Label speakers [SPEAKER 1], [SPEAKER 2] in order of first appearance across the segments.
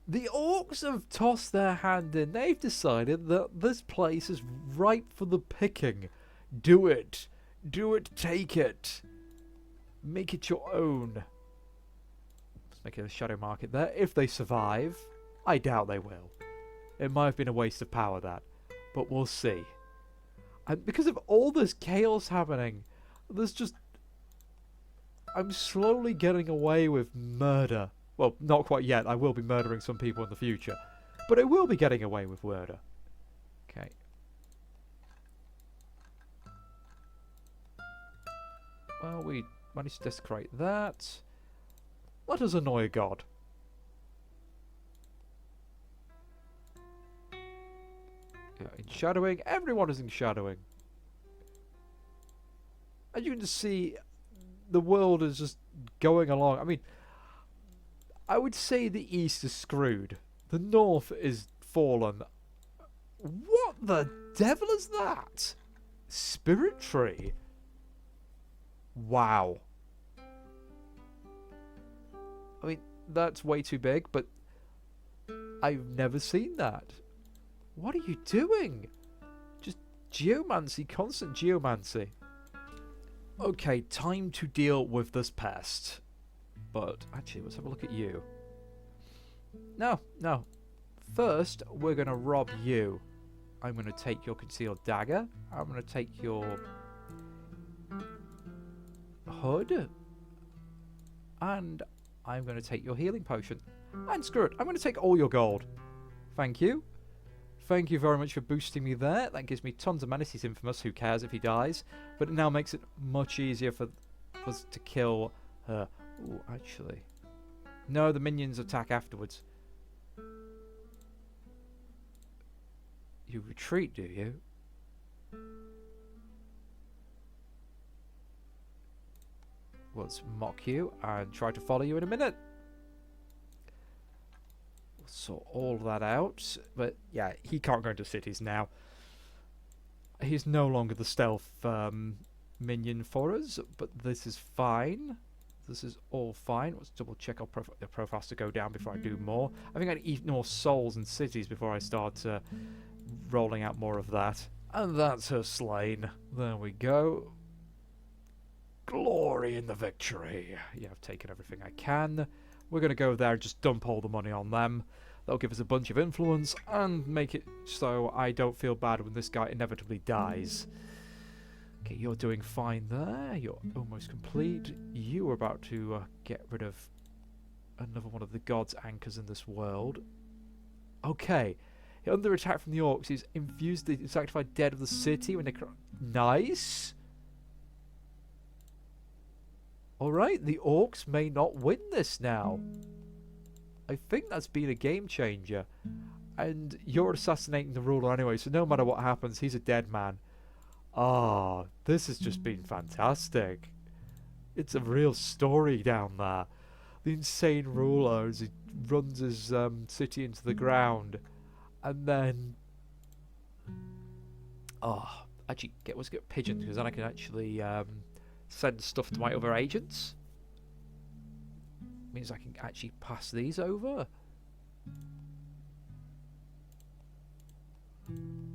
[SPEAKER 1] The orcs have tossed their hand in. They've decided that this place is ripe for the picking. Do it. Do it. Take it. Make it your own. Let's make it a shadow market there. If they survive, I doubt they will. It might have been a waste of power, that. But we'll see. And because of all this chaos happening, there's just... I'm slowly getting away with murder. Well, not quite yet. I will be murdering some people in the future. But I will be getting away with murder. Okay. Well, we managed to desecrate that. Let us annoy a god. Yeah, in shadowing. Everyone is in shadowing. And you can just see the world is just going along. I mean, I would say the east is screwed. The north is fallen. What the devil is that? Spirit tree? Wow. I mean, that's way too big, but I've never seen that. What are you doing? Just geomancy, constant geomancy. Okay, time to deal with this pest. But actually, let's have a look at you. No. First, we're going to rob you. I'm going to take your concealed dagger. I'm going to take your hood. And I'm going to take your healing potion. And screw it, I'm going to take all your gold. Thank you. Thank you very much for boosting me there. That gives me tons of mana. He's infamous. Who cares if he dies? But it now makes it much easier for us to kill her. Ooh, actually. No, the minions attack afterwards. You retreat, do you? Let's mock you and try to follow you in a minute. We'll sort all that out. But yeah, he can't go into cities now. He's no longer the stealth minion for us, but this is fine. This is all fine. Let's double check our the profiles to go down before I do more. I think I need more souls and cities before I start rolling out more of that. And that's her slain. There we go. Glory in the victory. Yeah, I've taken everything I can. We're going to go there and just dump all the money on them. That'll give us a bunch of influence and make it so I don't feel bad when this guy inevitably dies. Okay, you're doing fine there. You're almost complete. You are about to get rid of another one of the gods' anchors in this world. Okay. Under attack from the orcs, he's infused the sanctified dead of the city when they nice. Alright, the orcs may not win this now. I think that's been a game changer. And you're assassinating the ruler anyway, so no matter what happens, he's a dead man. Ah, this has just been fantastic. It's a real story down there. The insane ruler as he runs his city into the ground. And then... oh, actually, let's get pigeons, because then I can actually send stuff to my other agents. Means I can actually pass these over.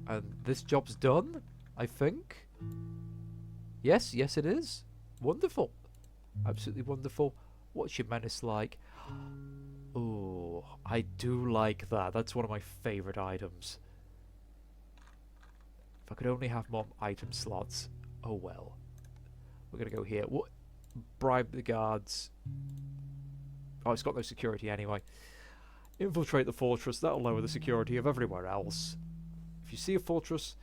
[SPEAKER 1] And this job's done, I think. Yes, yes it is. Wonderful. Absolutely wonderful. What's your menace like? Oh, I do like that. That's one of my favourite items. If I could only have more item slots. Oh well. We're going to go here. What? Bribe the guards. Oh, it's got no security anyway. Infiltrate the fortress. That'll lower the security of everywhere else. If you see a fortress,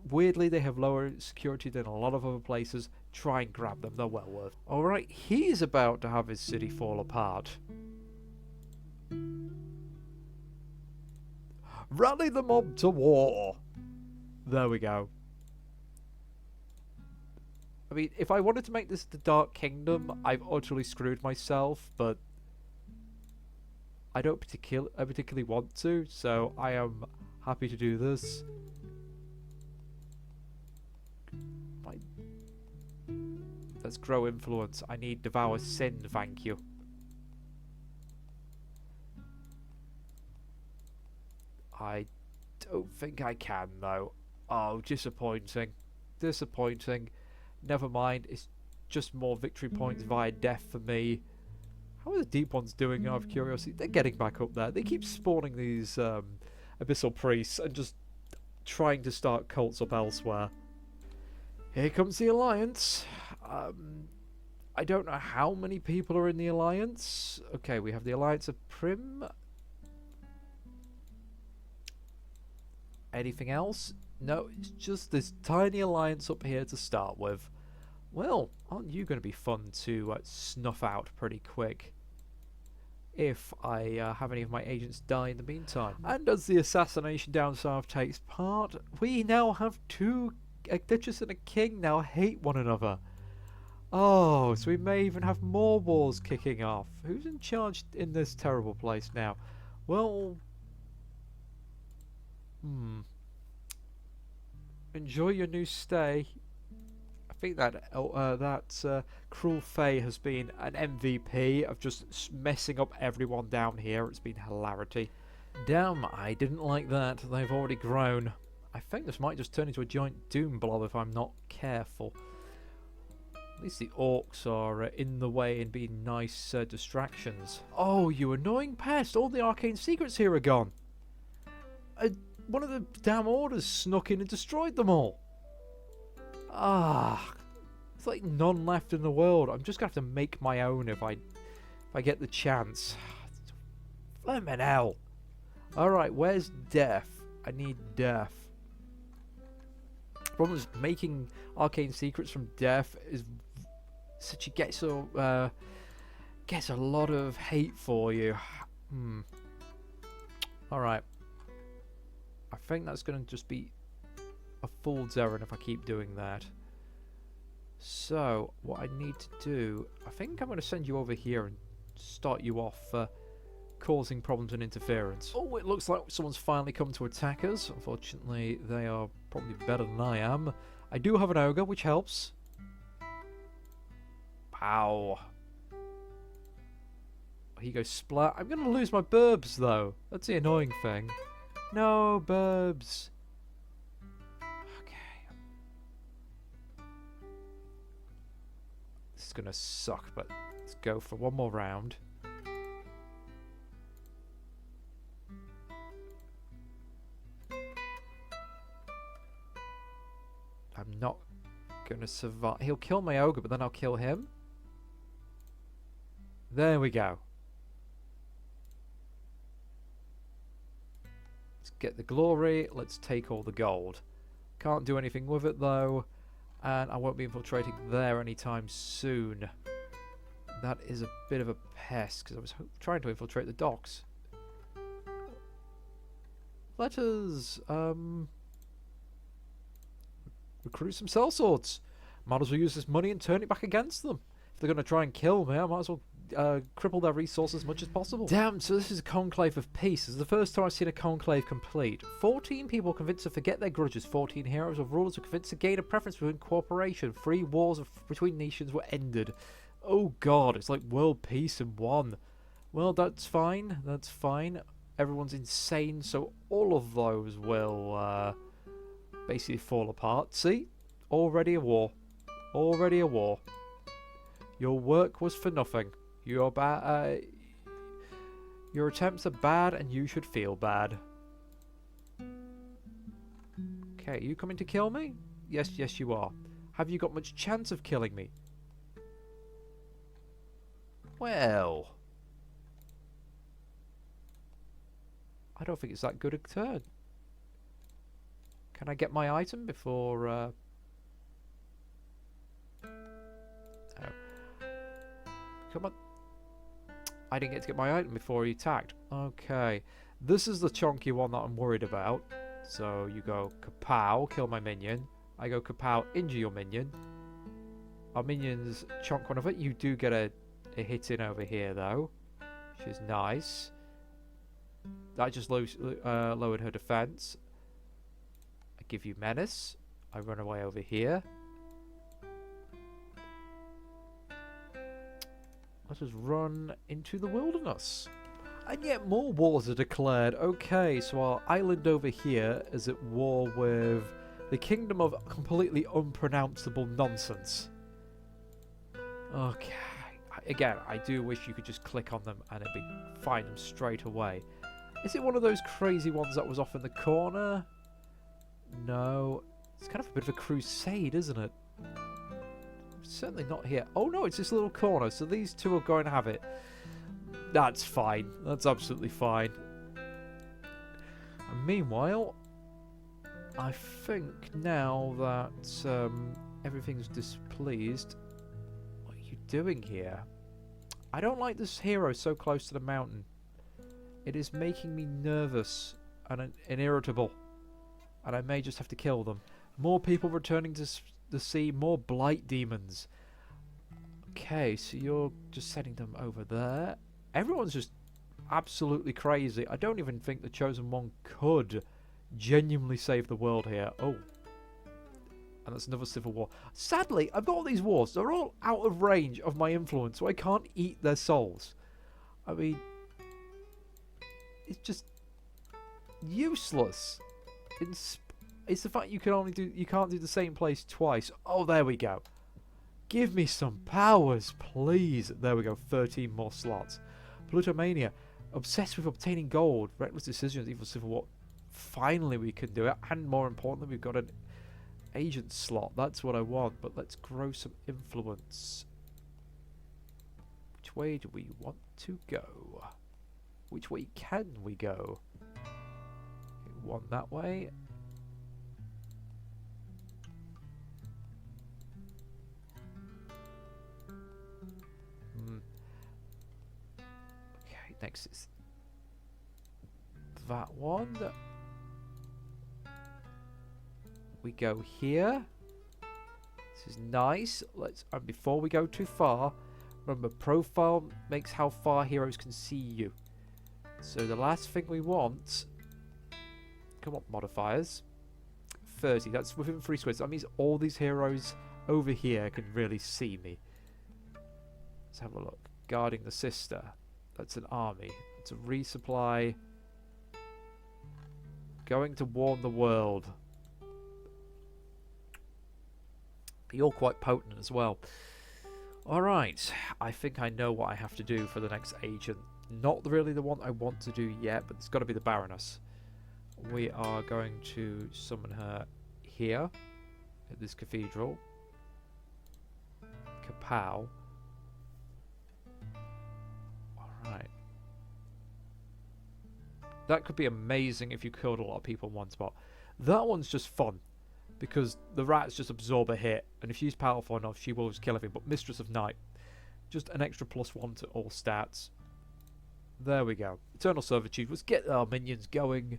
[SPEAKER 1] weirdly they have lower security than a lot of other places. Try and grab them. They're well worth. Alright, he's about to have his city fall apart. Rally the mob to war. There we go. I mean, if I wanted to make this the Dark Kingdom, I've utterly screwed myself, but I don't particularly want to, so I am happy to do this. Let's grow influence. I need devour sin, thank you. don't think I can, though. Oh, disappointing. Disappointing. Never mind, it's just more victory points via death for me. How are the deep ones doing out of curiosity? They're getting back up there. They keep spawning these abyssal priests and just trying to start cults up elsewhere. Here comes the Alliance. I don't know how many people are in the Alliance. Okay, we have the Alliance of Prim. Anything else? No, it's just this tiny alliance up here to start with. Well, aren't you going to be fun to snuff out pretty quick? If I have any of my agents die in the meantime. And as the assassination down south takes part, we now have a Duchess and a King now hate one another. Oh, so we may even have more wars kicking off. Who's in charge in this terrible place now? Well... Enjoy your new stay. I think that Cruel Fae has been an MVP of just messing up everyone down here. It's been hilarity. Damn, I didn't like that. They've already grown. I think this might just turn into a giant doom blob if I'm not careful. At least the orcs are in the way and being nice distractions. Oh, you annoying pest! All the arcane secrets here are gone. One of the damn orders snuck in and destroyed them all. Ah, it's like none left in the world. I'm just gonna have to make my own if I get the chance. Flippin' hell. Alright, where's Death? I need Death. The problem is making arcane secrets from Death is such gets a lot of hate for you. Alright. I think that's going to just be a fool's errand if I keep doing that. So, what I need to do... I think I'm going to send you over here and start you off causing problems and interference. Oh, it looks like someone's finally come to attack us. Unfortunately, they are probably better than I am. I do have an ogre, which helps. Pow. He goes splat. I'm going to lose my burbs, though. That's the annoying thing. No, burbs. Okay. This is going to suck, but let's go for one more round. I'm not going to survive. He'll kill my ogre, but then I'll kill him. There we go. Let's get the glory. Let's take all the gold. Can't do anything with it, though. And I won't be infiltrating there anytime soon. That is a bit of a pest, because I was trying to infiltrate the docks. Let us, recruit some sellswords. Might as well use this money and turn it back against them. If they're going to try and kill me, I might as well cripple their resources as much as possible. Damn, so this is a conclave of peace. This is the first time I've seen a conclave complete. 14 people convinced to forget their grudges. 14 heroes of rulers were convinced to gain a preference between cooperation. 3 wars between nations were ended. Oh god, it's like world peace in one. Well, that's fine. That's fine. Everyone's insane, so all of those will basically fall apart. See? Already a war. Already a war. Your work was for nothing. Your attempts are bad and you should feel bad. Okay, are you coming to kill me? Yes, yes you are. Have you got much chance of killing me? Well... I don't think it's that good a turn. Can I get my item before... Oh. Come on. I didn't get to get my item before he attacked. Okay. This is the chonky one that I'm worried about. So you go kapow, kill my minion. I go kapow, injure your minion. Our minions chonk one of it. You do get a hit in over here though, which is nice. That just lowered her defense. I give you menace. I run away over here. Let us run into the wilderness. And yet more wars are declared. Okay, so our island over here is at war with the kingdom of completely unpronounceable nonsense. Okay. Again, I do wish you could just click on them and it'd be find them straight away. Is it one of those crazy ones that was off in the corner? No. It's kind of a bit of a crusade, isn't it? Certainly not here. Oh no, it's this little corner. So these two are going to have it. That's fine. That's absolutely fine. And meanwhile, I think now that everything's displeased, what are you doing here? I don't like this hero so close to the mountain. It is making me nervous and irritable. And I may just have to kill them. More people returning to the sea, more blight demons. Okay, so you're just sending them over there. Everyone's just absolutely crazy. I don't even think the Chosen One could genuinely save the world here. Oh. And that's another civil war. Sadly, I've got all these wars. They're all out of range of my influence, so I can't eat their souls. I mean, it's just useless. It's the fact you can't do the same place twice. Oh, there we go. Give me some powers, please. There we go. 13 more slots. Plutomania. Obsessed with obtaining gold. Reckless decisions. Evil civil war. Finally, we can do it. And more importantly, we've got an agent slot. That's what I want. But let's grow some influence. Which way do we want to go? Which way can we go? One that way. Okay, next is that one. We go here. This is nice. And before we go too far, remember, profile makes how far heroes can see you. So the last thing we want, come on, modifiers, 30. That's within 3 squares. That means all these heroes over here can really see me. Let's have a look. Guarding the sister. That's an army. It's a resupply. Going to warn the world. You're quite potent as well. Alright, I think I know what I have to do for the next agent. Not really the one I want to do yet, but it's got to be the Baroness. We are going to summon her here, at this cathedral. Kapow. Alright. That could be amazing if you killed a lot of people in one spot. That one's just fun, because the rats just absorb a hit, and if she's powerful enough, she will just kill everything. But Mistress of Night, just an extra +1 to all stats. There we go. Eternal Servitude. Let's get our minions going.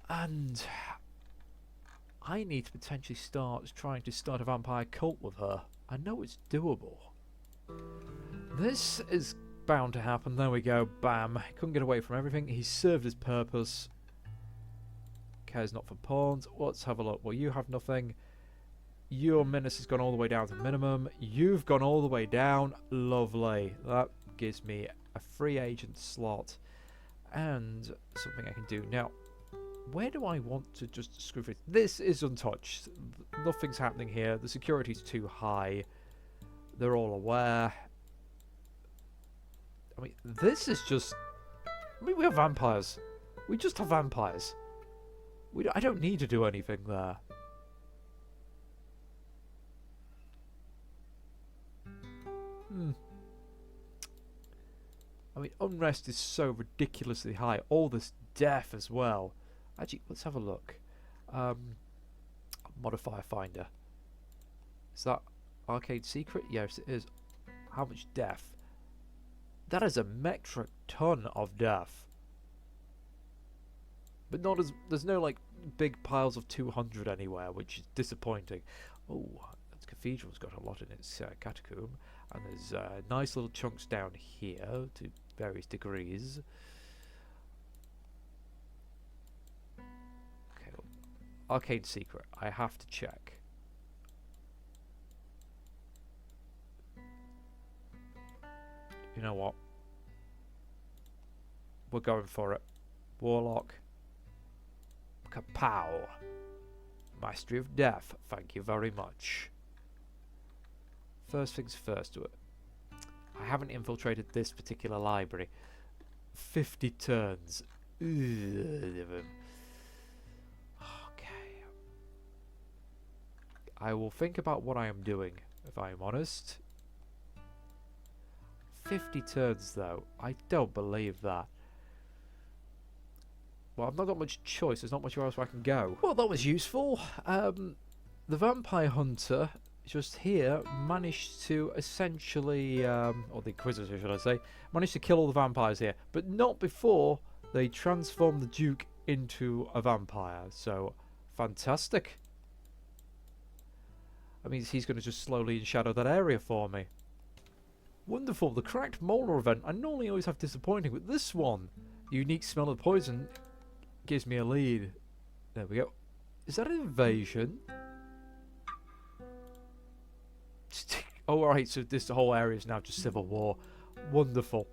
[SPEAKER 1] And I need to potentially start trying to start a vampire cult with her. I know it's doable. This is bound to happen. There we go. Bam. Couldn't get away from everything. He served his purpose. Cares not for pawns. Let's have a look. Well, you have nothing. Your menace has gone all the way down to minimum. You've gone all the way down. Lovely. That gives me a free agent slot and something I can do. Now, where do I want to just screw it? This is untouched. Nothing's happening here. The security's too high. They're all aware. I mean, this is just... I mean, we have vampires. We just have vampires. I don't need to do anything there. I mean, unrest is so ridiculously high. All this death as well. Actually, let's have a look. Modifier finder. Is that arcade secret? Yes, it is. How much death? That is a metric ton of death. But not as... There's no, like, big piles of 200 anywhere, which is disappointing. Oh, that cathedral's got a lot in its catacomb. And there's nice little chunks down here to various degrees. Okay, well, arcade secret. I have to check. You know what? We're going for it. Warlock. Kapow. Mastery of Death. Thank you very much. First things first. I haven't infiltrated this particular library. 50 turns. Okay. I will think about what I am doing, if I am honest. 50 turns, though. I don't believe that. Well, I've not got much choice. There's not much else I can go. Well, that was useful. The vampire hunter just here managed to essentially, or the Inquisitor should I say, managed to kill all the vampires here, but not before they transformed the Duke into a vampire. So, fantastic. That means he's going to just slowly shadow that area for me. Wonderful. The cracked molar event. I normally always have disappointing, but this one, unique smell of poison, gives me a lead. There we go. Is that an invasion? Oh, right, so this whole area is now just civil war. Wonderful.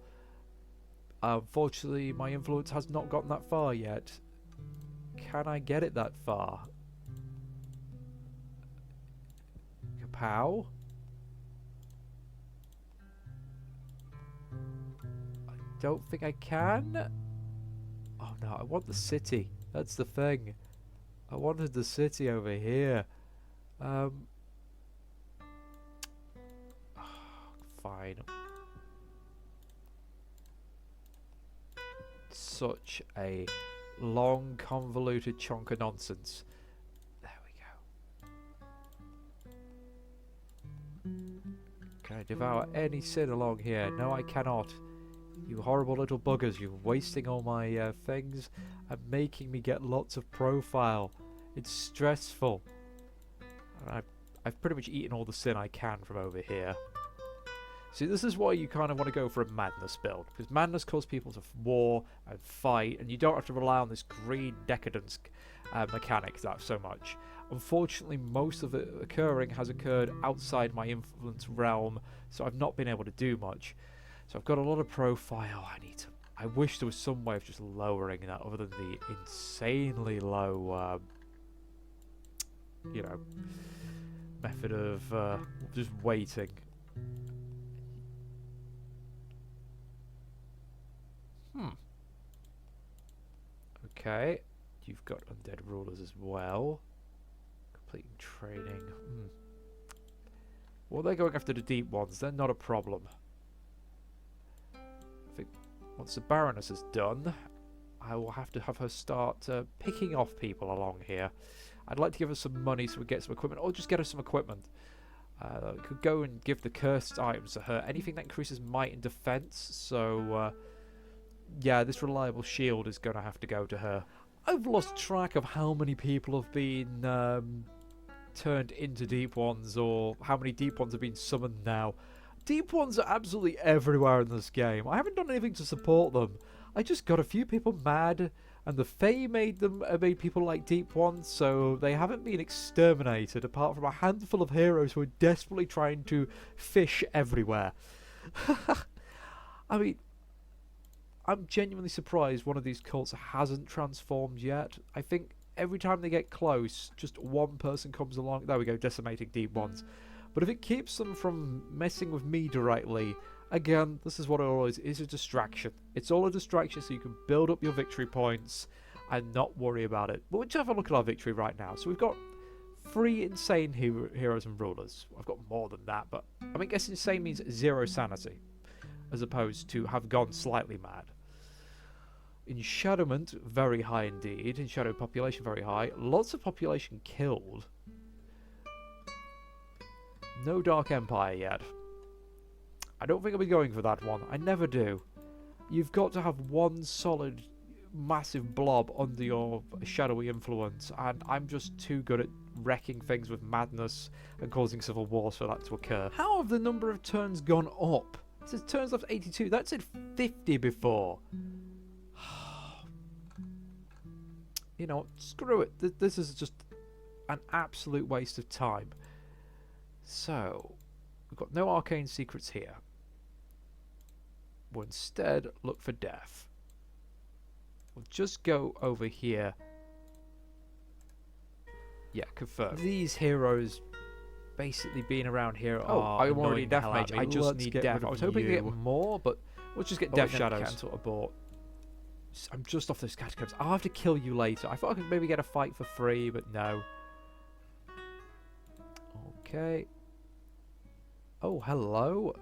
[SPEAKER 1] Unfortunately, my influence has not gotten that far yet. Can I get it that far? Kapow. I don't think I can. Oh no, I want the city. That's the thing. I wanted the city over here. Fine. Such a long, convoluted chunk of nonsense. There we go. Can I devour any sin along here? No, I cannot. You horrible little buggers, you're wasting all my things and making me get lots of profile. It's stressful. I've pretty much eaten all the sin I can from over here. See, this is why you kind of want to go for a madness build, because madness causes people to war and fight, and you don't have to rely on this greed decadence mechanic that so much. Unfortunately, most of it occurring has occurred outside my influence realm, so I've not been able to do much. So I've got a lot of profile. I wish there was some way of just lowering that other than the insanely low, you know, method of just waiting. Okay, you've got undead rulers as well. Completing training. Well, they're going after the deep ones. They're not a problem. I think once the Baroness is done, I will have to have her start picking off people along here. I'd like to give her some money so we get some equipment, or just get her some equipment. We could go and give the cursed items to her. Anything that increases might and defense. So, yeah, this reliable shield is going to have to go to her. I've lost track of how many people have been turned into deep ones, or how many deep ones have been summoned now. Deep ones are absolutely everywhere in this game. I haven't done anything to support them. I just got a few people mad, and the Fae made people like deep ones, so they haven't been exterminated, apart from a handful of heroes who are desperately trying to fish everywhere. I mean, I'm genuinely surprised one of these cults hasn't transformed yet. I think every time they get close, just one person comes along. There we go, decimating deep ones. But if it keeps them from messing with me directly, again, this is what it always is, a distraction. It's all a distraction so you can build up your victory points and not worry about it. But let's have a look at our victory right now. So we've got 3 insane heroes and rulers. I've got more than that, but I mean, I guess insane means 0 sanity, as opposed to have gone slightly mad. Enshadowment, very high indeed. Enshadowed population, very high. Lots of population killed. No Dark Empire yet. I don't think I'll be going for that one. I never do. You've got to have one solid, massive blob under your shadowy influence, and I'm just too good at wrecking things with madness and causing civil wars for that to occur. How have the number of turns gone up? It says turns left 82. That said 50 before. You know, screw it. This is just an absolute waste of time. So, we've got no arcane secrets here. We'll instead look for death. We'll just go over here. Yeah, confirm. These heroes basically being around here are
[SPEAKER 2] I'm already
[SPEAKER 1] annoying
[SPEAKER 2] Death
[SPEAKER 1] the hell
[SPEAKER 2] Mage.
[SPEAKER 1] out of me.
[SPEAKER 2] I just
[SPEAKER 1] Let's
[SPEAKER 2] need
[SPEAKER 1] get
[SPEAKER 2] Death.
[SPEAKER 1] rid of
[SPEAKER 2] I was hoping to get
[SPEAKER 1] you.
[SPEAKER 2] more, but we'll just get
[SPEAKER 1] Oh,
[SPEAKER 2] Death
[SPEAKER 1] wait, no,
[SPEAKER 2] Shadows.
[SPEAKER 1] cancel abort. I'm just off those catacombs. I'll have to kill you later. I thought I could maybe get a fight for free, but no. Okay. Oh, hello.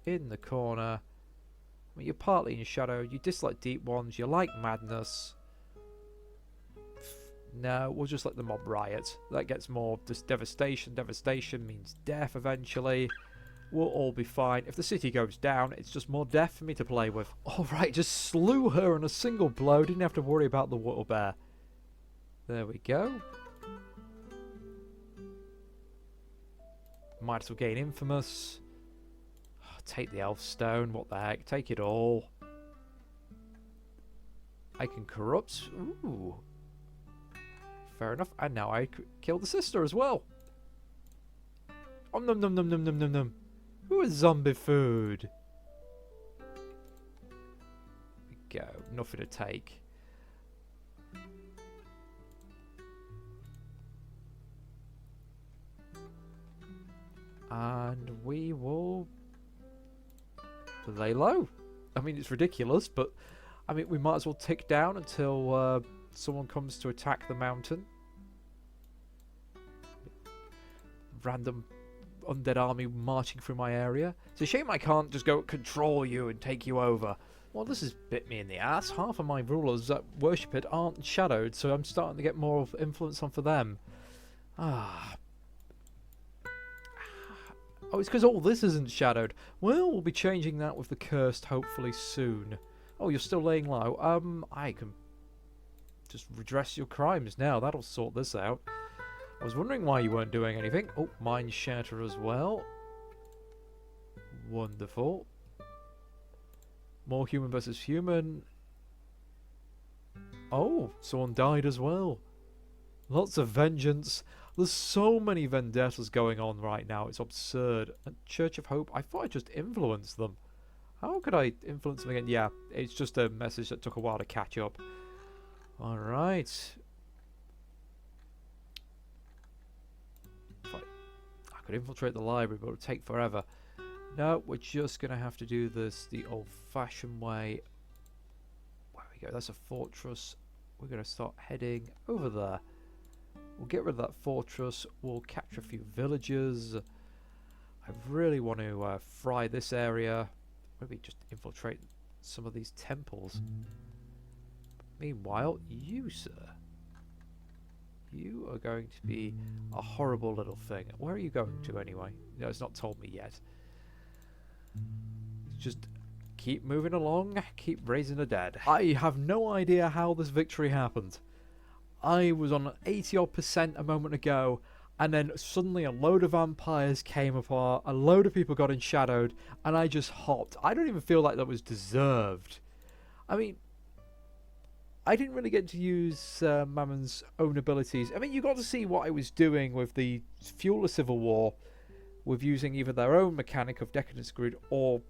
[SPEAKER 1] In the corner. I mean, you're partly in shadow. You dislike deep ones. You like madness. No, we'll just let the mob riot. That gets more just devastation. Devastation means death eventually. We'll all be fine. If the city goes down, it's just more death for me to play with. Alright, just slew her in a single blow. Didn't have to worry about the water bear. There we go. Might as well gain infamous. Take the elf stone. What the heck? Take it all. I can corrupt. Ooh. Fair enough. And now I kill the sister as well. Oh, num num num num num num num. Who is zombie food? There we go. Nothing to take. And we will lay low. I mean, it's ridiculous, but I mean, we might as well tick down until someone comes to attack the mountain. Random undead army marching through my area. It's a shame I can't just go control you and take you over. Well, this has bit me in the ass. Half of my rulers that worship it aren't shadowed, so I'm starting to get more of influence on for them. Ah. Oh, it's because all this isn't shadowed. Well, we'll be changing that with the cursed hopefully soon. Oh, you're still laying low. I can just redress your crimes now. That'll sort this out. I was wondering why you weren't doing anything. Oh, mine shatter as well. Wonderful. More human versus human. Oh, someone died as well. Lots of vengeance. There's so many vendettas going on right now. It's absurd. And Church of Hope, I thought I just influenced them. How could I influence them again? Yeah, it's just a message that took a while to catch up. Alright. I could infiltrate the library, but it would take forever. No, we're just going to have to do this the old-fashioned way. There we go. That's a fortress. We're going to start heading over there. We'll get rid of that fortress. We'll capture a few villages. I really want to fry this area. Maybe just infiltrate some of these temples. Meanwhile, you, sir. You are going to be a horrible little thing. Where are you going to anyway? No, it's not told me yet. Just keep moving along. Keep raising the dead. I have no idea how this victory happened. I was on 80% a moment ago, and then suddenly a load of vampires came apart, a load of people got enshadowed, and I just hopped. I don't even feel like that was deserved. I mean, I didn't really get to use Mammon's own abilities. I mean, you got to see what I was doing with the Fuel of Civil War, with using either their own mechanic of Decadence Grid or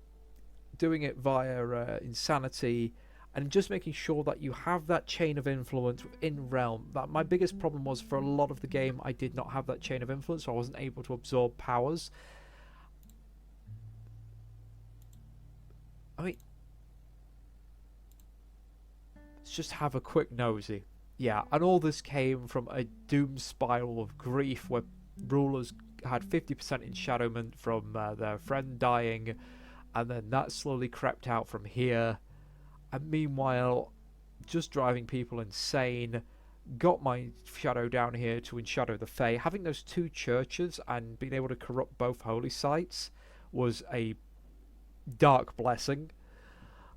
[SPEAKER 1] doing it via Insanity, and just making sure that you have that chain of influence within Realm. That my biggest problem was for a lot of the game I did not have that chain of influence, so I wasn't able to absorb powers. I mean, let's just have a quick nosy. Yeah, and all this came from a doom spiral of grief where rulers had 50% enshadowment from their friend dying, and then that slowly crept out from here. And meanwhile, just driving people insane, got my shadow down here to enshadow the Fae. Having those two churches and being able to corrupt both holy sites was a dark blessing.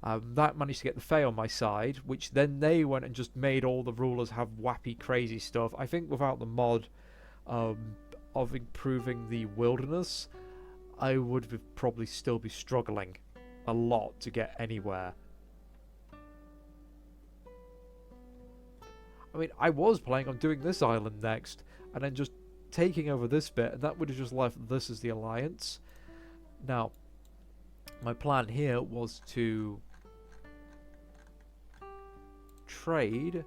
[SPEAKER 1] That managed to get the Fae on my side, which then they went and just made all the rulers have wappy, crazy stuff. I think without the mod of improving the wilderness, I would probably still be struggling a lot to get anywhere. I mean, I was planning on doing this island next, and then just taking over this bit, and that would have just left this as the alliance. Now, my plan here was to trade.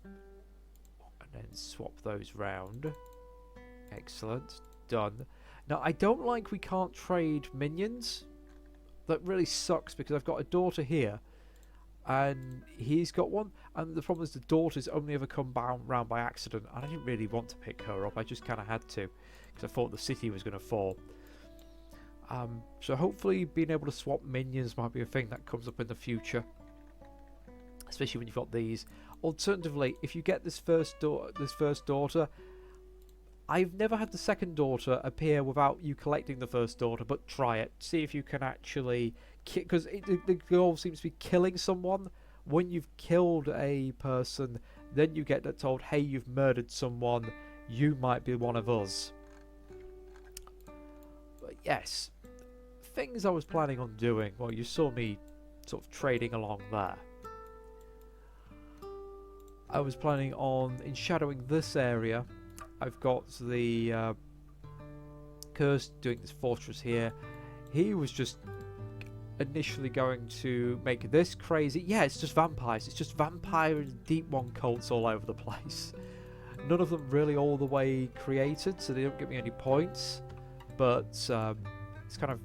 [SPEAKER 1] And then swap those round. Excellent. Done. Now, I don't like we can't trade minions. That really sucks because I've got a daughter here. And he's got one. And the problem is the daughter's only ever come round by accident. And I didn't really want to pick her up. I just kind of had to. Because I thought the city was going to fall. So hopefully being able to swap minions might be a thing that comes up in the future. Especially when you've got these. Alternatively, if you get this first daughter, I've never had the second daughter appear without you collecting the first daughter, but try it. See if you can actually... Because the goal seems to be killing someone. When you've killed a person, then you get told, hey, you've murdered someone. You might be one of us. But yes, things I was planning on doing. Well, you saw me sort of trading along there. I was planning on enshadowing this area. I've got the Curse doing this fortress here. He was just initially going to make this crazy. Yeah, it's just vampires. It's just vampire and deep one cults all over the place. None of them really all the way created, so they don't give me any points. But it's kind of...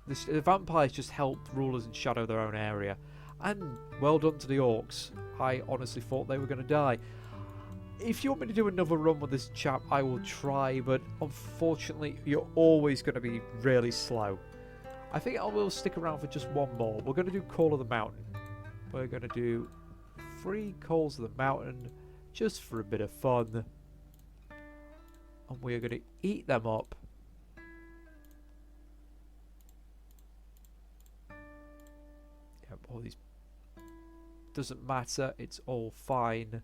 [SPEAKER 1] The vampires just help rulers and shadow their own area. And well done to the orcs. I honestly thought they were going to die. If you want me to do another run with this chap, I will try, but unfortunately, you're always going to be really slow. I think I will stick around for just one more. We're going to do Call of the Mountain. We're going to do 3 Calls of the Mountain, just for a bit of fun. And we're going to eat them up. Yep, all these... Doesn't matter, it's all fine.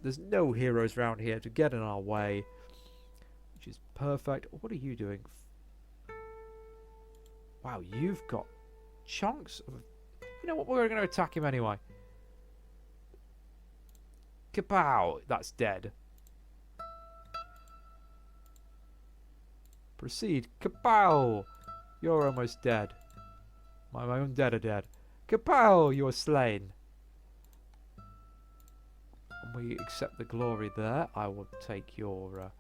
[SPEAKER 1] There's no heroes around here to get in our way, which is perfect. What are you doing? Wow, you've got chunks of... You know what, we're going to attack him anyway. Kapow! That's dead. Proceed. Kapow! You're almost dead. My own dead are dead. Kapow! You are slain. And we accept the glory there. I will take your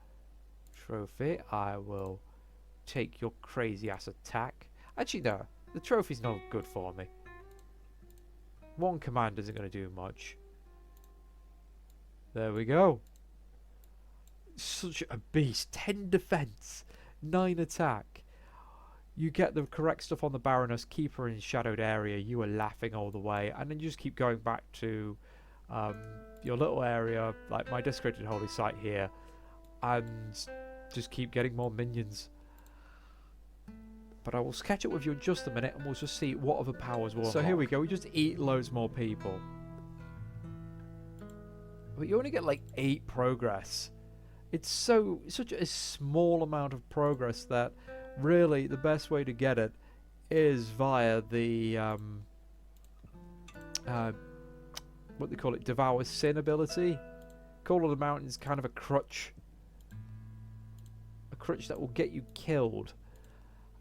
[SPEAKER 1] trophy. I will take your crazy ass attack. Actually, no. The trophy's not good for me. 1 command isn't going to do much. There we go. Such a beast. 10 defense. 9 attack. You get the correct stuff on the Baroness. Keep her in shadowed area. You are laughing all the way. And then you just keep going back to your little area. Like my desecrated holy site here. And just keep getting more minions. But I will catch up with you in just a minute and we'll just see what other powers will unlock. So here we go, we just eat loads more people. But you only get like 8 progress. It's such a small amount of progress that really the best way to get it is via the what they call it, Devour Sin ability. Call of the Mountain is kind of a crutch. A crutch that will get you killed.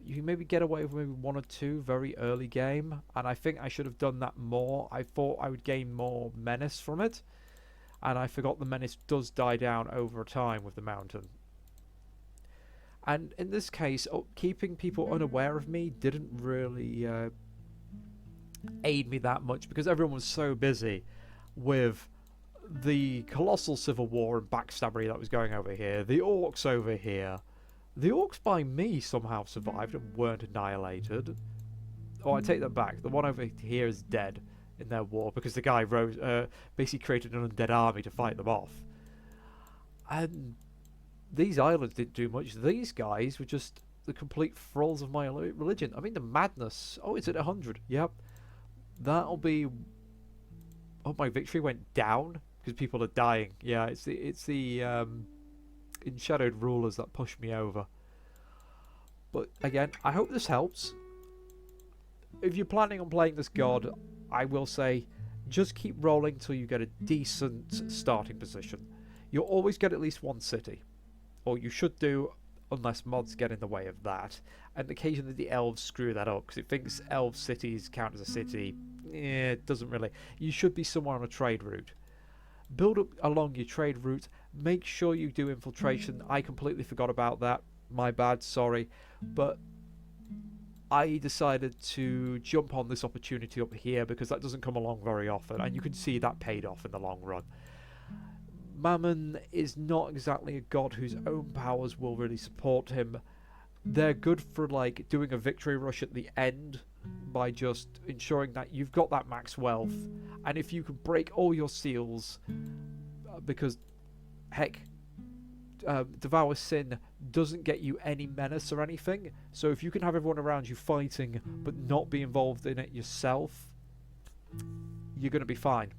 [SPEAKER 1] You can maybe get away with maybe 1 or 2 very early game, and I think I should have done that more. I thought I would gain more menace from it, and I forgot the menace does die down over time with the mountain. And in this case, keeping people unaware of me didn't really aid me that much, because everyone was so busy with the colossal civil war and backstabbery that was going over here, the orcs over here. The orcs by me somehow survived and weren't annihilated. Oh, I take that back. The one over here is dead in their war because the guy basically created an undead army to fight them off. And these islands didn't do much. These guys were just the complete thralls of my religion. I mean, the madness. Oh, it's at 100. Yep. That'll be... Oh, my victory went down because people are dying. Yeah, it's the enshadowed rulers that push me over. But again, I hope this helps. If you're planning on playing this god, I will say just keep rolling till you get a decent starting position. You'll always get at least 1 city, or you should do unless mods get in the way of that. And occasionally the elves screw that up because it thinks elf cities count as a city. It doesn't really. You should be somewhere on a trade route. Build up along your trade route. Make sure you do infiltration. I completely forgot about that. My bad, sorry. But I decided to jump on this opportunity up here because that doesn't come along very often, and you can see that paid off in the long run. Mammon is not exactly a god whose own powers will really support him. They're good for like doing a victory rush at the end by just ensuring that you've got that max wealth, and if you can break all your seals, because heck, Devour Sin doesn't get you any menace or anything, so if you can have everyone around you fighting but not be involved in it yourself, you're going to be fine.